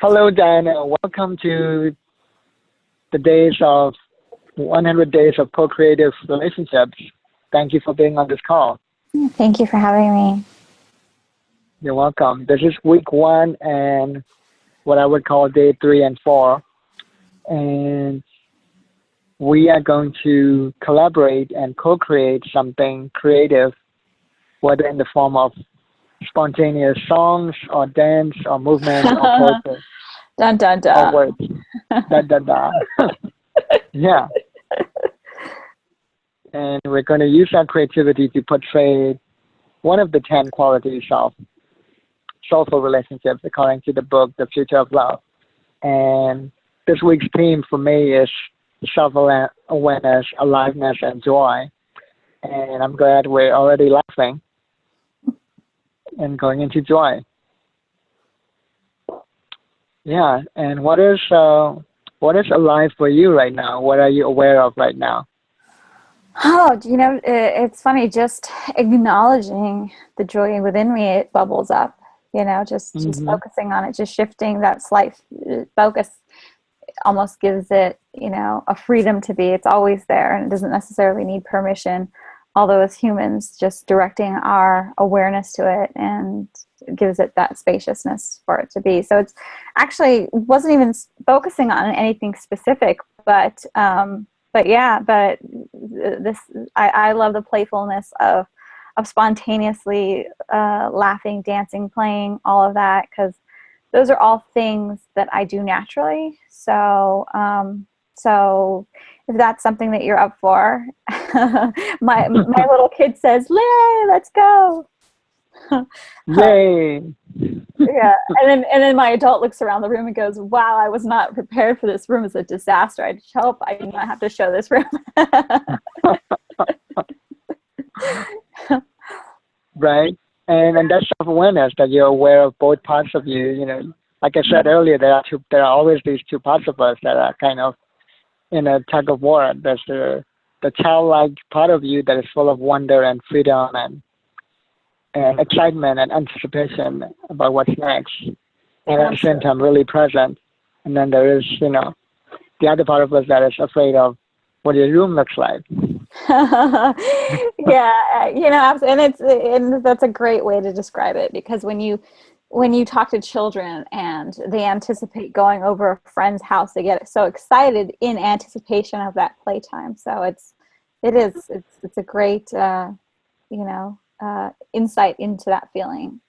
Hello, Diana. Welcome to the days of 100 days of co-creative relationships. Thank you for being on this call. Thank you for having me. You're welcome. This is week one and what I would call day three and four. And we are going to collaborate and co-create something creative, whether in the form of spontaneous songs or dance or movement or poetry Dun dun or dun. words. Da da da. Yeah. And we're going to use our creativity to portray one of the 10 qualities of soulful relationships according to the book, The Future of Love. And this week's theme for me is self-awareness, aliveness, and joy. And I'm glad we're already laughing and going into joy. Yeah, and what is alive for you right now? What are you aware of right now? Oh, it's funny, just acknowledging the joy within me, it bubbles up, just Mm-hmm. focusing on it, just shifting that slight focus almost gives it, a freedom to be. It's always there and it doesn't necessarily need permission. Although as humans, just directing our awareness to it and gives it that spaciousness for it to be. So it's actually wasn't even focusing on anything specific, but yeah, but this I love the playfulness of spontaneously laughing, dancing, playing, all of that, because those are all things that I do naturally. So if that's something that you're up for, my little kid says, "Lay, let's go." Yay! Yeah, and then my adult looks around the room and goes, "Wow, I was not prepared for this room. It's a disaster. I hope I do not have to show this room." Right? And that's self-awareness that you're aware of both parts of you. Like I said earlier, there are always these two parts of us that are kind of in a tug of war. There's the childlike part of you that is full of wonder and freedom and excitement and anticipation about what's next. And at the same Absolutely. time, really present. And then there is, the other part of us that is afraid of what your room looks like. Yeah, and that's a great way to describe it, because when you talk to children and they anticipate going over a friend's house, they get so excited in anticipation of that playtime. So it's a great insight into that feeling.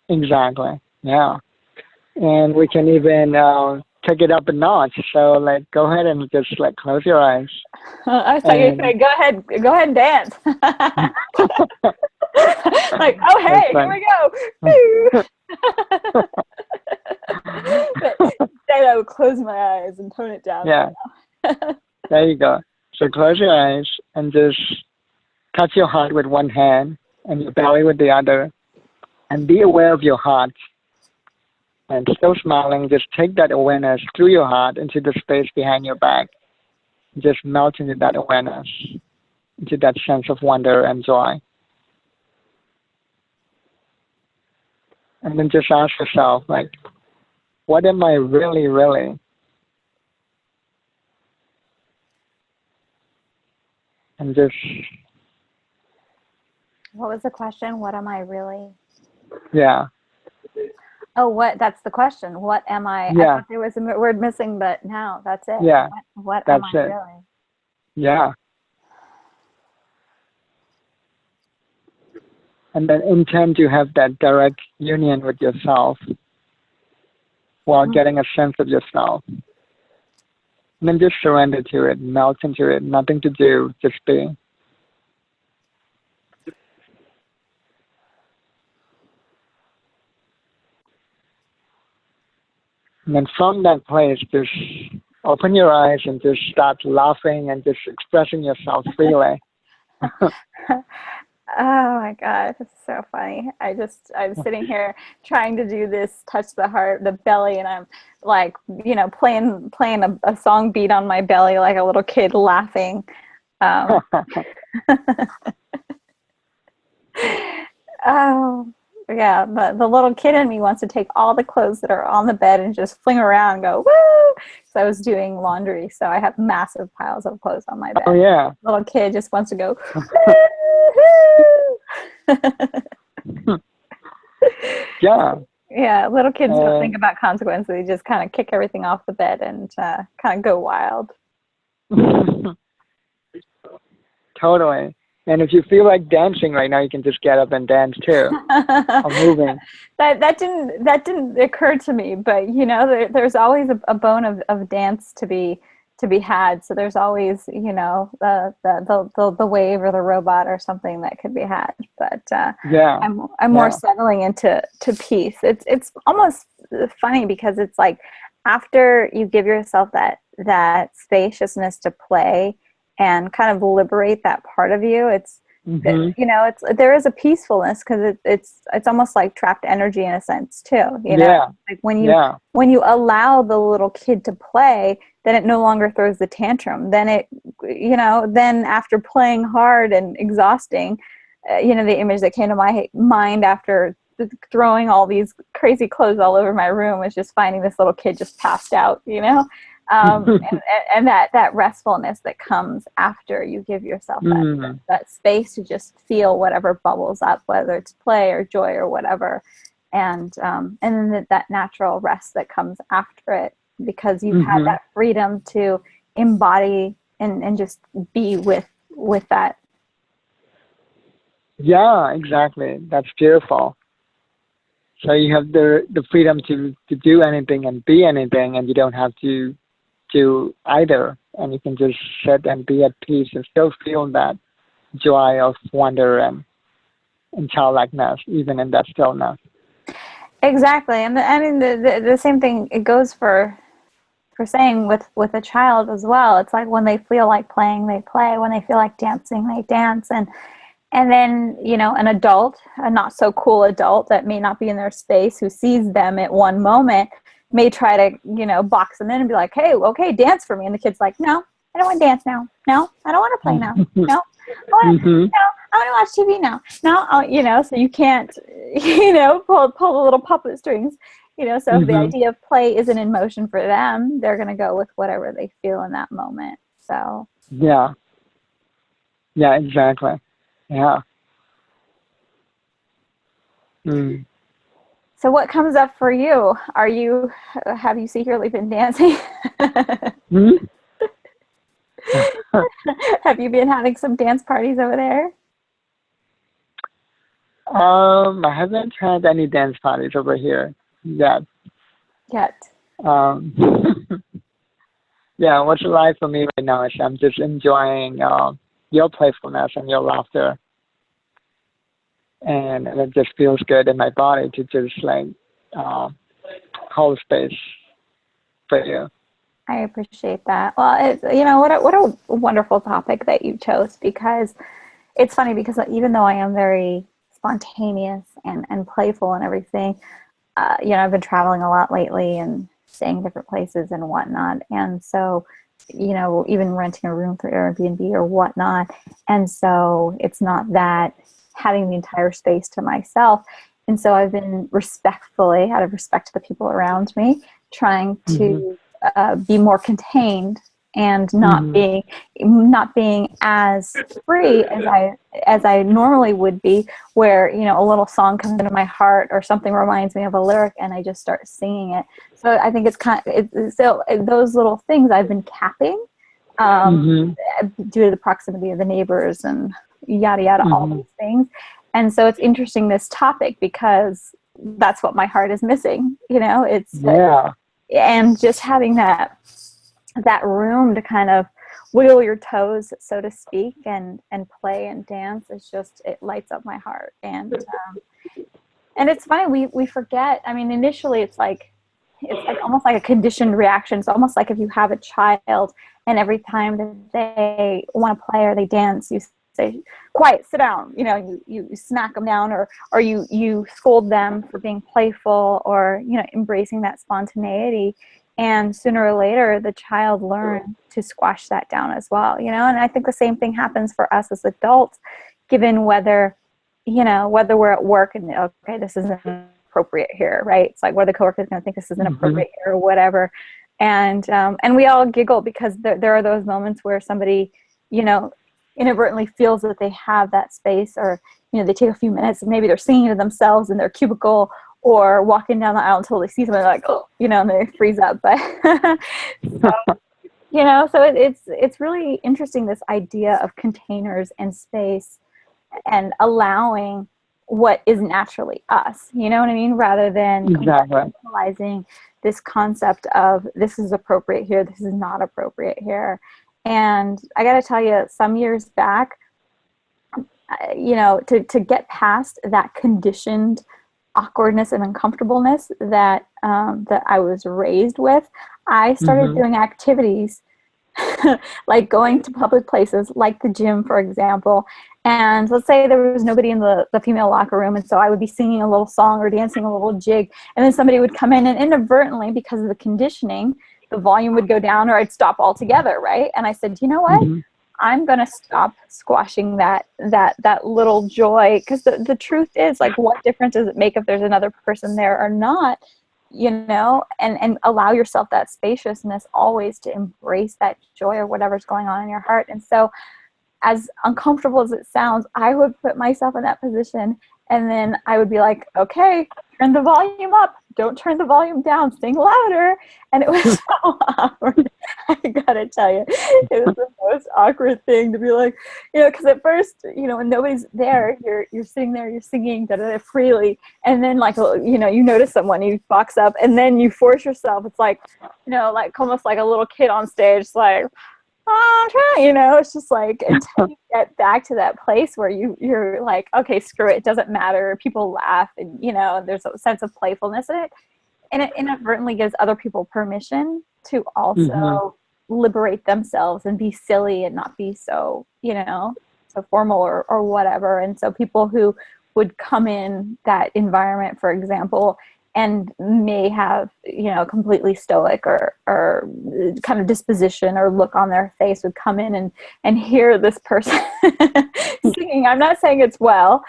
Exactly. Yeah. And we can even take it up a notch. So, like, go ahead and just, like, close your eyes. I was like, And okay, go ahead and dance. Like, oh that's hey, here fun. we go. But then I would close my eyes and tone it down Yeah. right There you go. So close your eyes and just touch your heart with one hand and your belly with the other. And be aware of your heart. And still smiling, just take that awareness through your heart into the space behind your back. Just melt into that awareness, into that sense of wonder and joy. And then just ask yourself, like, what am I really, really? And just, What was the question? What am I really? yeah, Oh, that's the question. What am I? I yeah, thought there was a word missing, but no, that's it. yeah, What am that's I it. really? Yeah. And then intend to have that direct union with yourself while Mm. getting a sense of yourself. And then just surrender to it, melt into it, nothing to do, just be. And then from that place, just open your eyes and just start laughing and just expressing yourself freely. Oh my God, this is so funny. I'm sitting here trying to do this touch the heart, the belly, and I'm like, playing a song beat on my belly like a little kid laughing. Um, oh, yeah, the little kid in me wants to take all the clothes that are on the bed and just fling around and go, woo! So I was doing laundry, so I have massive piles of clothes on my bed. Oh yeah. Little kid just wants to go, woo! Yeah. Yeah, little kids don't think And about consequences. They just kind of kick everything off the bed and kind of go wild. totally. And if you feel like dancing right now, you can just get up and dance too, or moving. That didn't occur to me, but you know, there's always a bone of dance to be had. So there's always, you know, the wave or the robot or something that could be had. But Yeah. I'm more Yeah. settling into peace. It's almost funny because it's like after you give yourself that spaciousness to play and kind of liberate that part of you, it's Hmm. you know, there is a peacefulness because it's almost like trapped energy in a sense too, you know, Yeah. like Yeah. when you allow the little kid to play, then it no longer throws the tantrum. Then it, you know, then after playing hard and exhausting, you know, the image that came to my mind after throwing all these crazy clothes all over my room was just finding this little kid just passed out, you know. And that restfulness that comes after you give yourself Mm. that space to just feel whatever bubbles up, whether it's play or joy or whatever, and then that natural rest that comes after it because you've had Hmm. that freedom to embody and just be with that. Yeah, exactly. That's beautiful. So you have the freedom to do anything and be anything, and you don't have to do either. And you can just sit and be at peace and still feel that joy of wonder and childlikeness, even in that stillness. Exactly, and I mean the same thing. It goes for saying with a child as well. It's like when they feel like playing, they play. When they feel like dancing, they dance. And then, you know, an adult, a not so cool adult that may not be in their space, who sees them at one moment, may try to, you know, box them in and be like, hey, okay, dance for me. And the kid's like, no, I don't want to dance now. No, I don't want to play now. No, Hmm. no, I want to watch TV now. No, you know, so you can't, you know, pull the little puppet strings. You know, so if the Hmm. idea of play isn't in motion for them, they're going to go with whatever they feel in that moment. So, Yeah. Yeah, exactly. Yeah. Mm. so what comes up for you? Have you secretly been dancing? Hmm? Have you been having some dance parties over there? I haven't had any dance parties over here yet. Yet. Um, yeah, what's life for me right now is I'm just enjoying your playfulness and your laughter, and it just feels good in my body to just like uh, hold space for you. I appreciate that. Well, it's, you know, what a wonderful topic that you chose because it's funny because even though I am very spontaneous and playful and everything, you know, I've been traveling a lot lately and staying in different places and whatnot. And so, you know, even renting a room through Airbnb or whatnot. And so it's not that having the entire space to myself. And so I've been respectfully, out of respect to the people around me, trying Hmm. to be more contained and Hmm. not being as free as I normally would be, where, you know, a little song comes into my heart or something reminds me of a lyric and I just start singing it. So I think it's so those little things I've been capping, um, Hmm. due to the proximity of the neighbors and yada yada, all Hmm. these things. And so it's interesting, this topic, because that's what my heart is missing. You know, it's Yeah. and just having that room to kind of wiggle your toes, so to speak, and play and dance is just, it lights up my heart. And it's funny, we forget. I mean, initially it's like almost like a conditioned reaction. It's almost like if you have a child and every time that they want to play or they dance, you say, quiet, sit down. You know, you smack them down, or you scold them for being playful, or, you know, embracing that spontaneity. And sooner or later, the child learns to squash that down as well, you know. And I think the same thing happens for us as adults, given whether, you know, whether we're at work and, okay, this isn't appropriate here, right? It's like, what are the coworkers going to think this isn't appropriate here or whatever. And we all giggle because there are those moments where somebody, you know, inadvertently feels that they have that space, or, you know, they take a few minutes and maybe they're singing to themselves in their cubicle or walking down the aisle until they see something like, oh, you know, and they freeze up. But, so, you know, so it's really interesting, this idea of containers and space and allowing what is naturally us, you know what I mean? Rather than compartmentalizing this concept of this is appropriate here, this is not appropriate here. And I got to tell you, some years back, you know, to get past that conditioned awkwardness and uncomfortableness that that I was raised with, I started doing activities like going to public places like the gym, for example. And let's say there was nobody in the female locker room, and so I would be singing a little song or dancing a little jig, and then somebody would come in, and inadvertently, because of the conditioning, the volume would go down or I'd stop altogether, right? And I said, you know what? I'm going to stop squashing that little joy, because the truth is, like, what difference does it make if there's another person there or not? You know, and allow yourself that spaciousness always to embrace that joy or whatever's going on in your heart. And so, as uncomfortable as it sounds, I would put myself in that position, and then I would be like, okay, turn the volume up, don't turn the volume down, sing louder. And it was so awkward. I gotta tell you, it was the most awkward thing to be like, you know, because at first, you know, when nobody's there, you're sitting there, you're singing da-da-da freely, and then, like, you know, you notice someone, you box up, and then you force yourself. It's like, you know, like almost like a little kid on stage, it's like, oh, I'm trying, you know, it's just like, until you get back to that place where you're like, okay, screw it doesn't matter, people laugh, and, you know, there's a sense of playfulness in it, and it inadvertently gives other people permission to also liberate themselves and be silly and not be so, you know, so formal or whatever. And so people who would come in that environment, for example, and may have, you know, completely stoic or kind of disposition or look on their face, would come in and hear this person singing. I'm not saying it's well,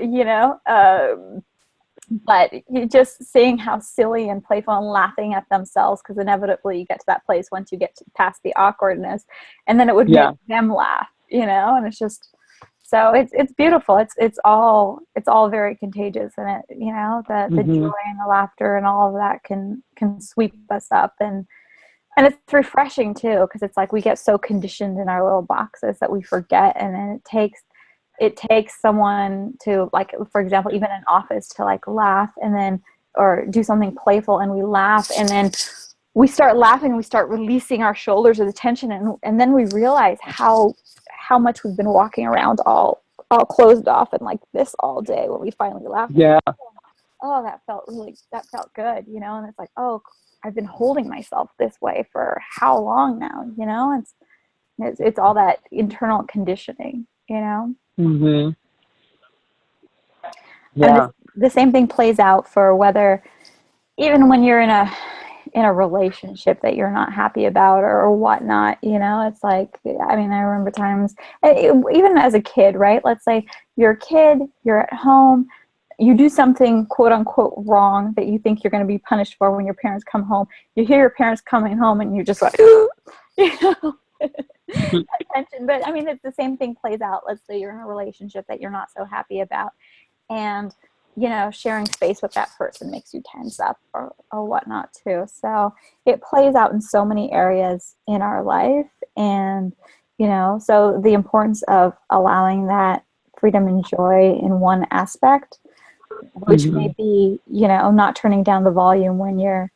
you know, but you just seeing how silly and playful and laughing at themselves, because inevitably you get to that place once you get past the awkwardness, and then it would make them laugh, you know, and it's just, so it's beautiful. It's all very contagious, and it, you know, the joy and the laughter and all of that can sweep us up, and it's refreshing too, because it's like we get so conditioned in our little boxes that we forget, and then it takes someone to, like, for example, even in office, to like laugh and then, or do something playful, and we laugh, and then we start laughing, we start releasing our shoulders of the tension, and then we realize how much we've been walking around all closed off and like this all day, when we finally laugh. Yeah. Oh, that felt good, you know, and it's like, oh, I've been holding myself this way for how long now, you know? It's all that internal conditioning, you know? Yeah. And the same thing plays out for whether, even when you're in a relationship that you're not happy about or whatnot, you know, it's like, I mean, I remember times, even as a kid, right? Let's say you're a kid, you're at home, you do something quote unquote wrong that you think you're going to be punished for when your parents come home. You hear your parents coming home and you're just like, you know, attention. But I mean, it's the same thing plays out. Let's say you're in a relationship that you're not so happy about, and, you know, sharing space with that person makes you tense up or whatnot too. So it plays out in so many areas in our life. And, you know, so the importance of allowing that freedom and joy in one aspect, which may be, you know, not turning down the volume when you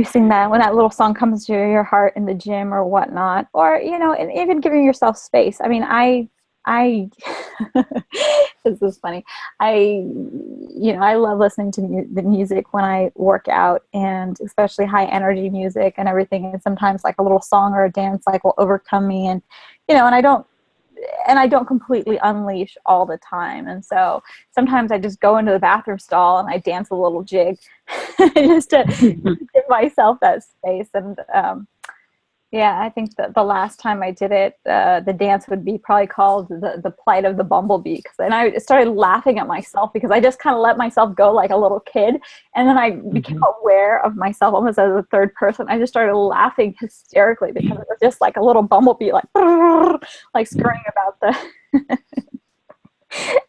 sing that, when that little song comes to your heart in the gym or whatnot, or, you know, and even giving yourself space. I mean, I this is funny. I love listening to the music when I work out, and especially high energy music and everything. And sometimes like a little song or a dance like will overcome me, and, you know, and I don't completely unleash all the time. And so sometimes I just go into the bathroom stall and I dance a little jig just to give myself that space. And Yeah, I think that the last time I did it, the dance would be probably called the plight of the bumblebee. And I started laughing at myself because I just kind of let myself go like a little kid. And then I became Mm-hmm. aware of myself almost as a third person. I just started laughing hysterically because it was just like a little bumblebee, like scurrying about the.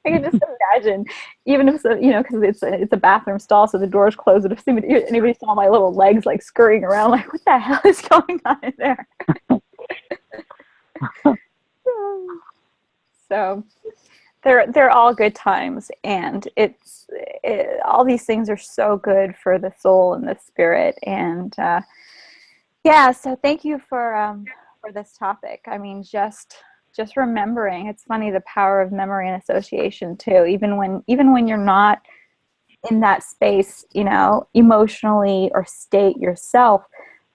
I can just imagine, even if because it's a bathroom stall, so the door's closed. And if anybody saw my little legs like scurrying around, like what the hell is going on in there? So they're all good times, and all these things are so good for the soul and the spirit, and yeah. So thank you for this topic. I mean, just remembering. It's funny, the power of memory and association too. Even when you're not in that space, emotionally or state yourself,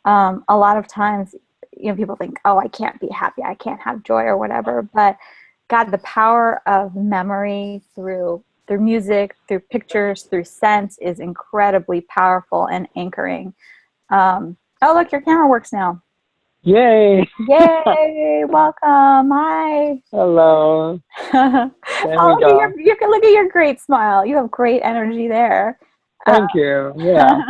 a lot of times, people think, oh, I can't be happy, I can't have joy or whatever. But God, the power of memory through music, through pictures, through sense is incredibly powerful and anchoring. Oh, look, your camera works now. Yay! Yay! Welcome. Hi. Hello. There we Oh, go. look at your great smile. You have great energy there. Thank you. Yeah.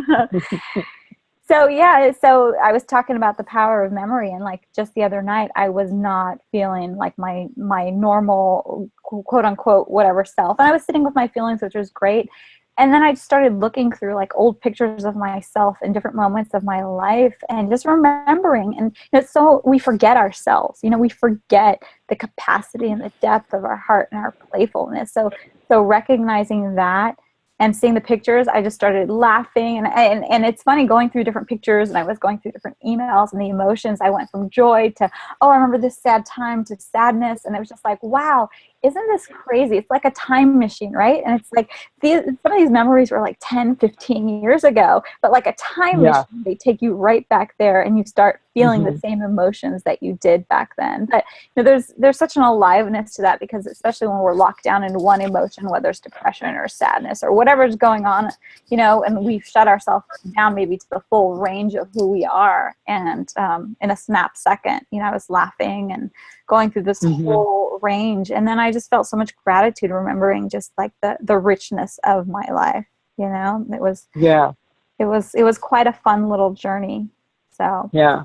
So I was talking about the power of memory, and like just the other night, I was not feeling like my normal quote unquote whatever self, and I was sitting with my feelings, which was great. And then I started looking through like old pictures of myself in different moments of my life, and just remembering. And so we forget ourselves. We forget the capacity and the depth of our heart and our playfulness. So recognizing that and seeing the pictures, I just started laughing. And it's funny going through different pictures, and I was going through different emails, and the emotions, I went from joy to, oh, I remember this sad time, to sadness. And it was just like, wow, isn't this crazy? It's like a time machine, right? And it's like some of these memories were like 10, 15 years ago, but like a time Yeah. machine, they take you right back there, and you start feeling Mm-hmm. the same emotions that you did back then. But there's such an aliveness to that, because especially when we're locked down into one emotion, whether it's depression or sadness or whatever's going on, and we've shut ourselves down maybe to the full range of who we are. And in a snap second, I was laughing and going through this Mm-hmm. whole range. And then I just felt so much gratitude, remembering just like the richness of my life. Yeah. It was quite a fun little journey. So Yeah.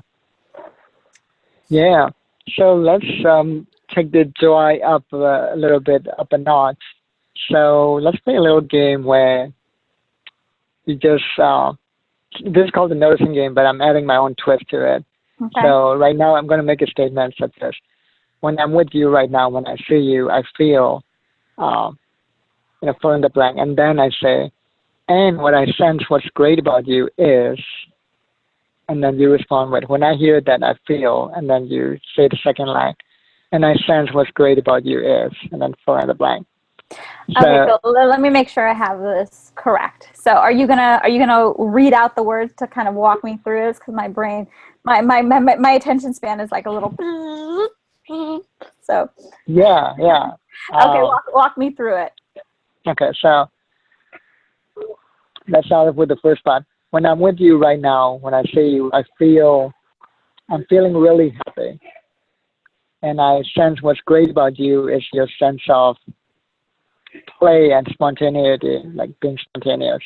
Yeah. So let's take the joy up a little bit, up a notch. So let's play a little game where you just this is called the noticing game, but I'm adding my own twist to it. okay. So right now I'm going to make a statement such as, when I'm with you right now, when I see you, I feel, uh, fill in the blank, and then I say, and what I sense what's great about you is, and then you respond with, when I hear that, I feel, and then you say the second line, and I sense what's great about you is, and then fill in the blank. Okay, So so let me make sure I have this correct. So are you gonna read out the words to kind of walk me through this? Because my brain, my attention span is like a little. So yeah, yeah. okay, Um, walk me through it. okay, so let's start with the first part. When I'm with you right now, when I see you, I'm feeling really happy. And I sense what's great about you is your sense of play and spontaneity, like being spontaneous.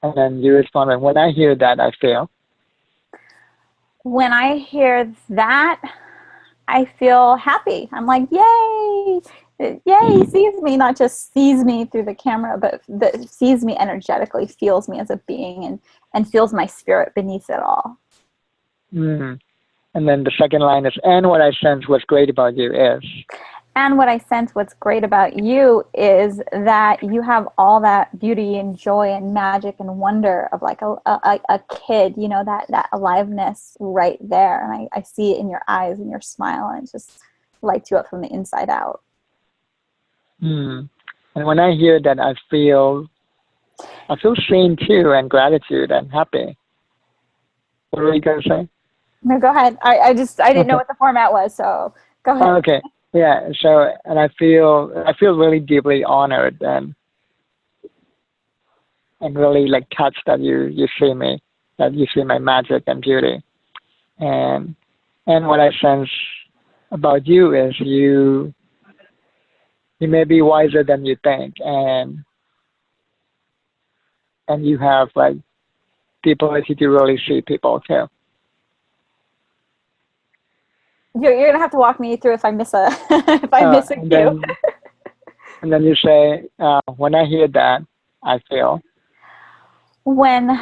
And then you respond with, when I hear that, I feel. When I hear that, I feel happy. I'm like, yay! Yay, he sees me, not just sees me through the camera, but that sees me energetically, feels me as a being, and feels my spirit beneath it all. Mm. And then the second line is, and what I sense what's great about you is. And what I sense what's great about you is that you have all that beauty and joy and magic and wonder of like a kid, that aliveness right there. And I see it in your eyes and your smile, and it just lights you up from the inside out. Mm. And when I hear that, I feel seen too, and gratitude and happy. What were you going to say? No, go ahead. I didn't know Okay. what the format was, so go ahead. Okay. Yeah. So, and I feel really deeply honored and really like touched that you see me. that you see my magic and beauty. And what I sense about you is you may be wiser than you think, and you have like the ability to really see people too. You're gonna have to walk me through if I miss a if I miss a And cue. then you say, when I hear that, I feel. When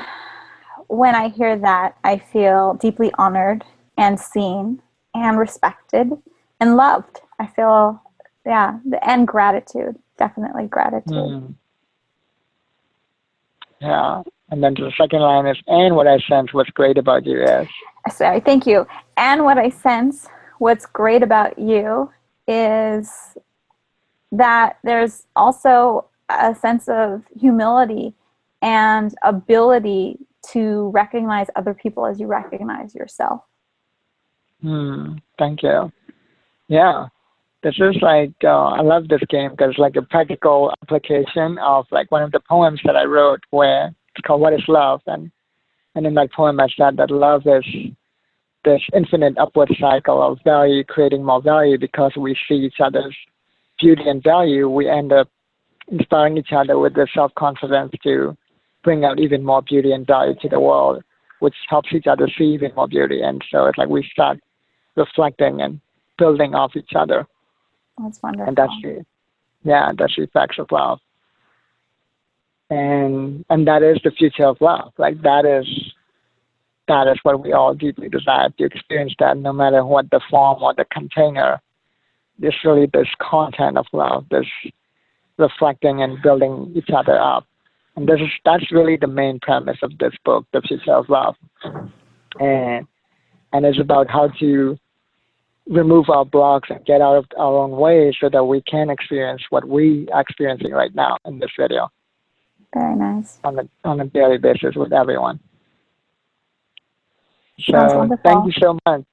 I hear that, I feel deeply honored and seen and respected and loved. I feel, yeah, and gratitude, definitely gratitude. Hmm. Yeah. And then the second line is, and what I sense what's great about you is. Sorry, thank you. And what I sense, what's great about you is that there's also a sense of humility and ability to recognize other people as you recognize yourself. Thank you. Yeah. This is like, I love this game because it's like a practical application of like one of the poems that I wrote where it's called What is Love? And in that poem I said that love is this infinite upward cycle of value, creating more value because we see each other's beauty and value. We end up inspiring each other with the self-confidence to bring out even more beauty and value to the world, which helps each other see even more beauty. And so it's like we start reflecting and building off each other. That's wonderful. And that's the effects of love. And that is the future of love. Like that is what we all deeply desire to experience, that no matter what the form or the container, there's really this content of love, this reflecting and building each other up. And that's really the main premise of this book, The Future of Love. And it's about how to remove our blocks and get out of our own way so that we can experience what we are experiencing right now in this video. Very nice. On a daily basis with everyone. Sounds So wonderful. thank you so much.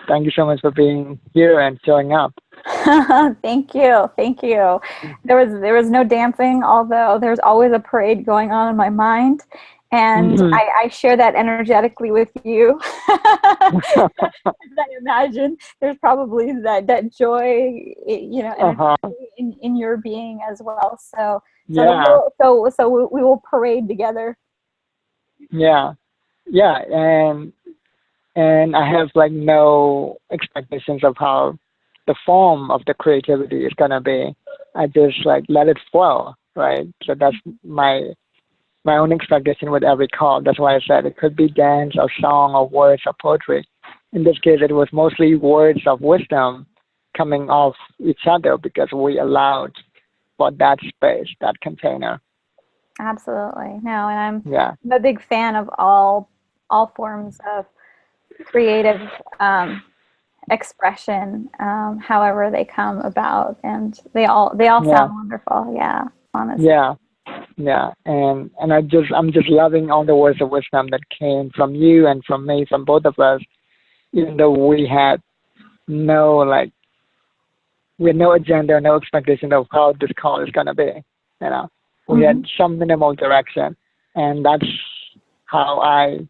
Thank you so much for being here and showing up. Thank you. There was no dancing, although there's always a parade going on in my mind. And I share that energetically with you. I imagine there's probably that joy, energy in your being as well. So we will parade together. Yeah, and I have like no expectations of how the form of the creativity is gonna be. I just like let it flow, right? So that's my own expectation with every call. That's why I said it could be dance or song or words or poetry. In this case, it was mostly words of wisdom coming off each other because we allowed for that space, that container. Absolutely. No, and I'm a big fan of all forms of creative expression, however they come about, and they all sound wonderful. Yeah, honestly. Yeah, and I'm just loving all the words of wisdom that came from you and from me, from both of us, even though we had no agenda, no expectation of how this call is gonna be. We had some minimal direction, and that's how I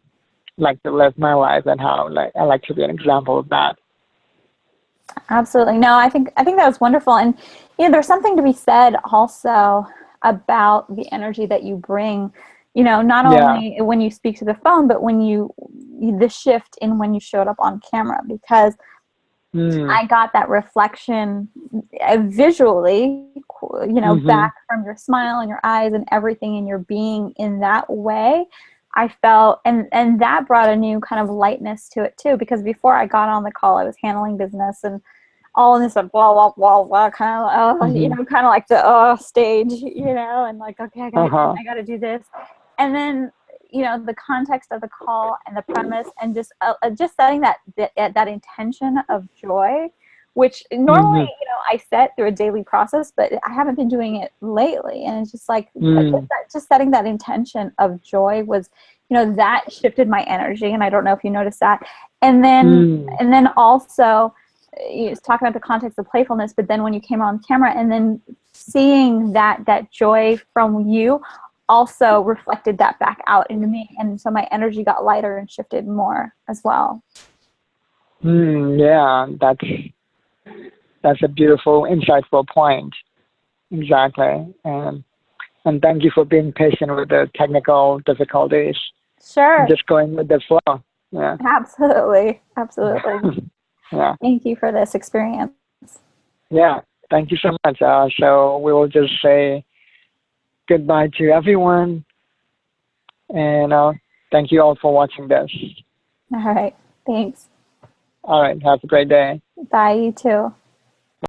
like to live my life, and how I like to be an example of that. Absolutely. No, I think that was wonderful, and there's something to be said also about the energy that you bring. Not only when you speak to the phone, but when the shift in when you showed up on camera, because I got that reflection visually, back from your smile and your eyes and everything in your being in that way. I felt, and that brought a new kind of lightness to it too, because before I got on the call, I was handling business and all in this blah, blah, blah, blah, kind of, kind of like the stage, and like, okay, I gotta do this. And then, the context of the call and the premise, and just setting that intention of joy, which normally, I set through a daily process, but I haven't been doing it lately. And it's just like, just setting that intention of joy was, that shifted my energy. And I don't know if you noticed that. And then also, you was talking about the context of playfulness, but then when you came on camera and then seeing that joy from you also reflected that back out into me. And so my energy got lighter and shifted more as well. Yeah, that's a beautiful, insightful point. Exactly. And thank you for being patient with the technical difficulties. Sure. Just going with the flow. Yeah. Absolutely. Absolutely. Yeah. Thank you for this experience. Yeah. Thank you so much. So we will just say goodbye to everyone. And thank you all for watching this. All right. Thanks. All right. Have a great day. Bye, you too.